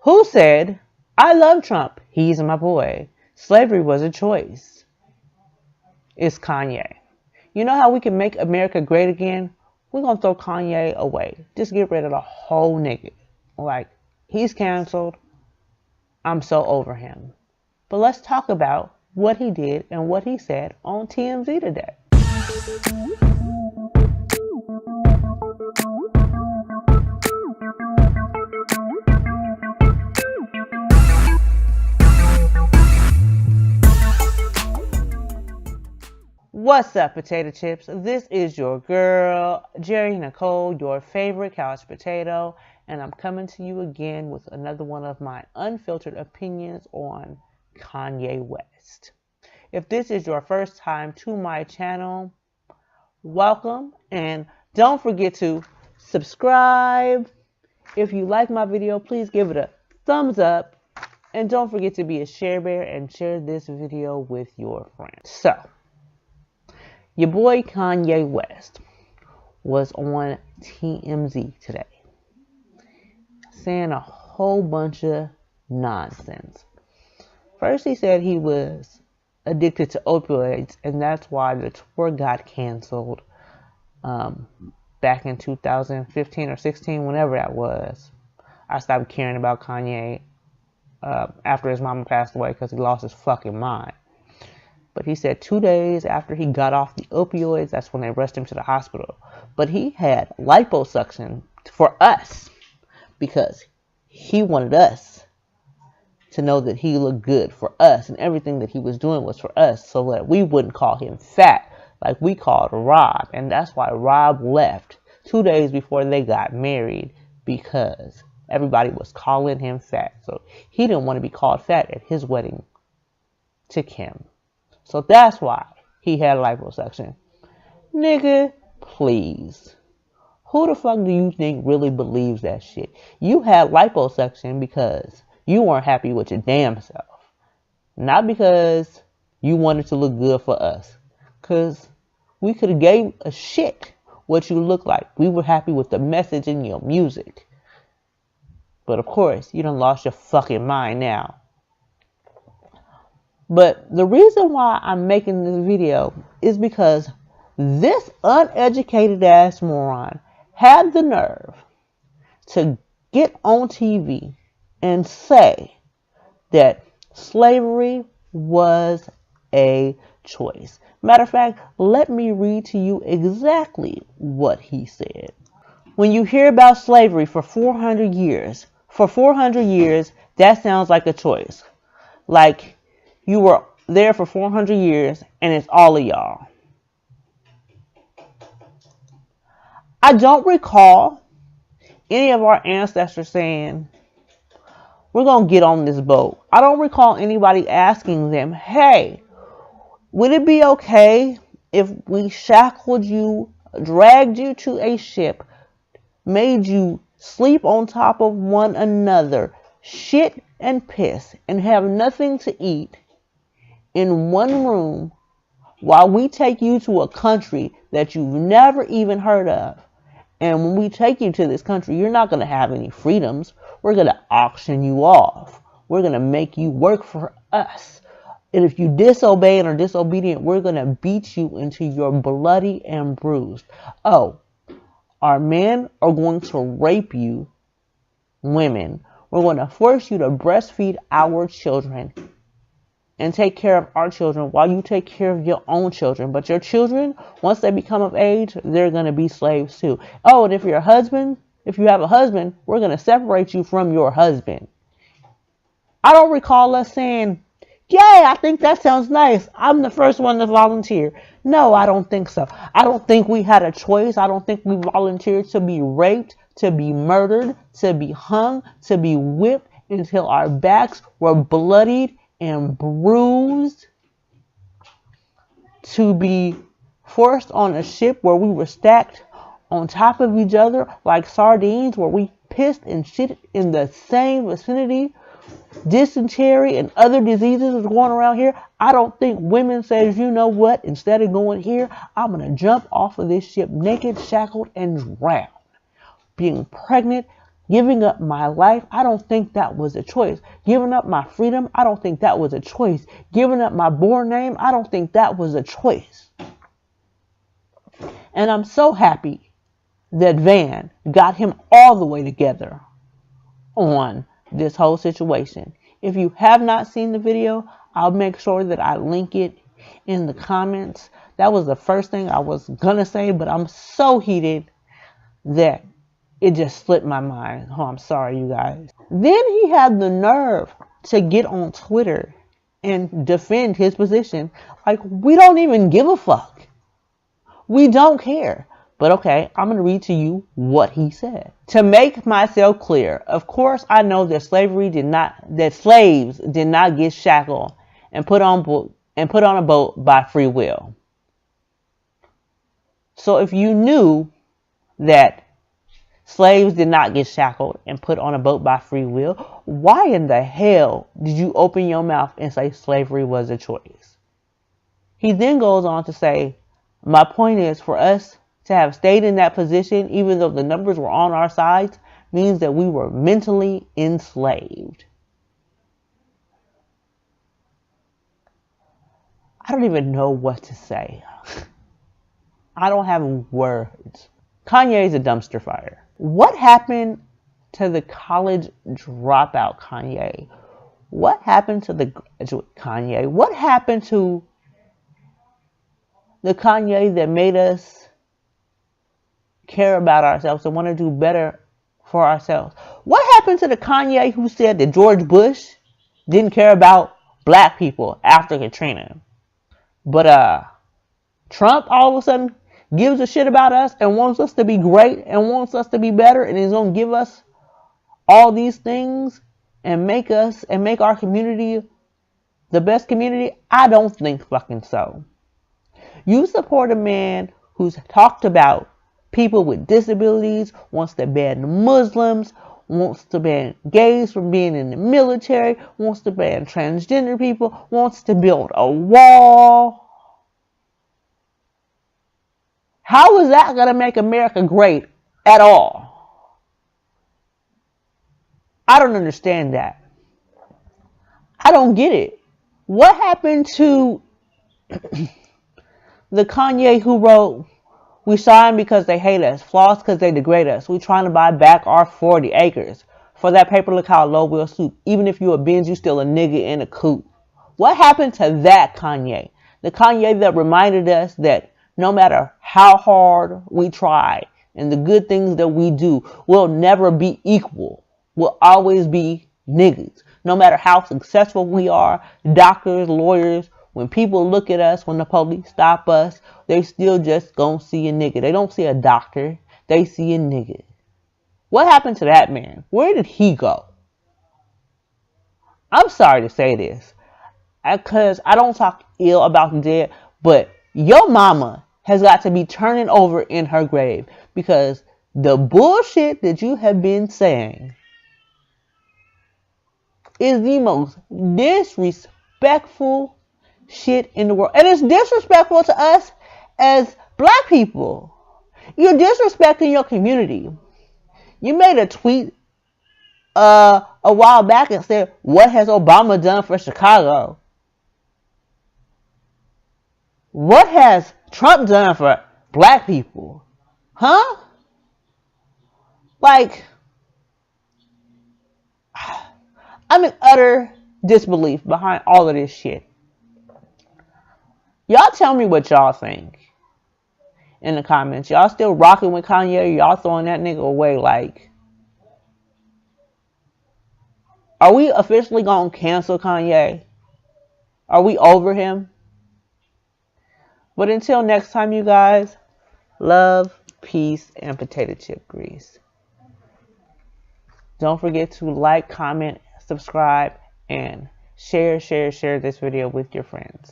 Who said, I love Trump, he's my boy. Slavery was a choice. It's Kanye. You know how we can make America great again? We're going to throw Kanye away. Just get rid of the whole nigga. Like, he's canceled. I'm so over him. But let's talk about what he did and what he said on TMZ today. What's up, potato chips? This is your girl, Jerry Nicole, your favorite couch potato, and I'm coming to you again with another one of my unfiltered opinions on Kanye West. If this is your first time to my channel, welcome, and don't forget to subscribe. If you like my video, please give it a thumbs up, and don't forget to be a share bear and share this video with your friends. So, your boy Kanye West was on TMZ today saying a whole bunch of nonsense. First, he said he was addicted to opioids, and that's why the tour got canceled back in 2015 or 16, whenever that was. I stopped caring about Kanye after his mama passed away because he lost his fucking mind. But he said 2 days after he got off the opioids, that's when they rushed him to the hospital. But he had liposuction for us because he wanted us to know that he looked good for us, and everything that he was doing was for us so that we wouldn't call him fat like we called Rob. And that's why Rob left 2 days before they got married, because everybody was calling him fat. So he didn't want to be called fat at his wedding to Kim. So that's why he had liposuction. Nigga, please. Who the fuck do you think really believes that shit? You had liposuction because you weren't happy with your damn self. Not because you wanted to look good for us. Because we could have gave a shit what you look like. We were happy with the message in your music. But of course, you done lost your fucking mind now. But the reason why I'm making this video is because this uneducated ass moron had the nerve to get on TV and say that slavery was a choice. Matter of fact, let me read to you exactly what he said. When you hear about slavery for 400 years, that sounds like a choice. Like, you were there for 400 years, and it's all of y'all. I don't recall any of our ancestors saying, we're going to get on this boat. I don't recall anybody asking them, hey, would it be okay if we shackled you, dragged you to a ship, made you sleep on top of one another, shit and piss, and have nothing to eat in one room while we take you to a country that you've never even heard of? And when we take you to this country, you're not going to have any freedoms. We're going to auction you off. We're going to make you work for us. And if you disobey and are disobedient, we're going to beat you until you're bloody and bruised. Oh, our men are going to rape you, women. We're going to force you to breastfeed our children and take care of our children while you take care of your own children. But your children, once they become of age, they're going to be slaves too. Oh, and if you have a husband, we're going to separate you from your husband. I don't recall us saying, yay, I think that sounds nice. I'm the first one to volunteer. No, I don't think so. I don't think we had a choice. I don't think we volunteered to be raped, to be murdered, to be hung, to be whipped until our backs were bloodied and bruised, to be forced on a ship where we were stacked on top of each other like sardines, where we pissed and shit in the same vicinity. Dysentery and other diseases is going around here. I don't think women says, you know what, instead of going here, I'm going to jump off of this ship naked, shackled, and drown. Being pregnant, Giving up my life, I don't think that was a choice. Giving up my freedom, I don't think that was a choice. Giving up my born name, I don't think that was a choice. And I'm so happy that Van got him all the way together on this whole situation. If you have not seen the video, I'll make sure that I link it in the comments. That was the first thing I was gonna say, but I'm so heated that it just slipped my mind. Oh, I'm sorry, you guys. Then he had the nerve to get on Twitter and defend his position. Like, we don't even give a fuck. We don't care. But okay, I'm going to read to you what he said. To make myself clear, of course I know that slaves did not get shackled and put on a boat by free will. So if you knew that slaves did not get shackled and put on a boat by free will, why in the hell did you open your mouth and say slavery was a choice? He then goes on to say, my point is, for us to have stayed in that position, even though the numbers were on our side, means that we were mentally enslaved. I don't even know what to say. I don't have words. Kanye is a dumpster fire. What happened to the college dropout Kanye? What happened to the graduate Kanye? What happened to the Kanye that made us care about ourselves and want to do better for ourselves? What happened to the Kanye who said that George Bush didn't care about black people after Katrina? But Trump all of a sudden gives a shit about us and wants us to be great and wants us to be better and is going to give us all these things and make our community the best community? I don't think fucking so. You support a man who's talked about people with disabilities, wants to ban Muslims, wants to ban gays from being in the military, wants to ban transgender people, wants to build a wall. How is that going to make America great at all? I don't understand that. I don't get it. What happened to the Kanye who wrote, we shine because they hate us, flaws because they degrade us. We trying to buy back our 40 acres. For that paper, look how low we'll stoop. Even if you a Benz, you still a nigga in a coupe. What happened to that Kanye? The Kanye that reminded us that no matter how hard we try and the good things that we do, we'll never be equal. We'll always be niggas. No matter how successful we are, doctors, lawyers, when people look at us, when the police stop us, they still just gonna see a nigga. They don't see a doctor. They see a nigga. What happened to that man? Where did he go? I'm sorry to say this, because I don't talk ill about the dead, but your mama has got to be turning over in her grave because the bullshit that you have been saying is the most disrespectful shit in the world. And it's disrespectful to us as black people. You're disrespecting your community. You made a tweet a while back and said, what has Obama done for Chicago? What has Trump done for black people? Huh? Like, I'm in utter disbelief behind all of this shit. Y'all tell me what y'all think in the comments. Y'all still rocking with Kanye? Y'all throwing that nigga away? Like, are we officially gonna cancel Kanye? Are we over him? But until next time, you guys, love, peace, and potato chip grease. Don't forget to like, comment, subscribe, and share this video with your friends.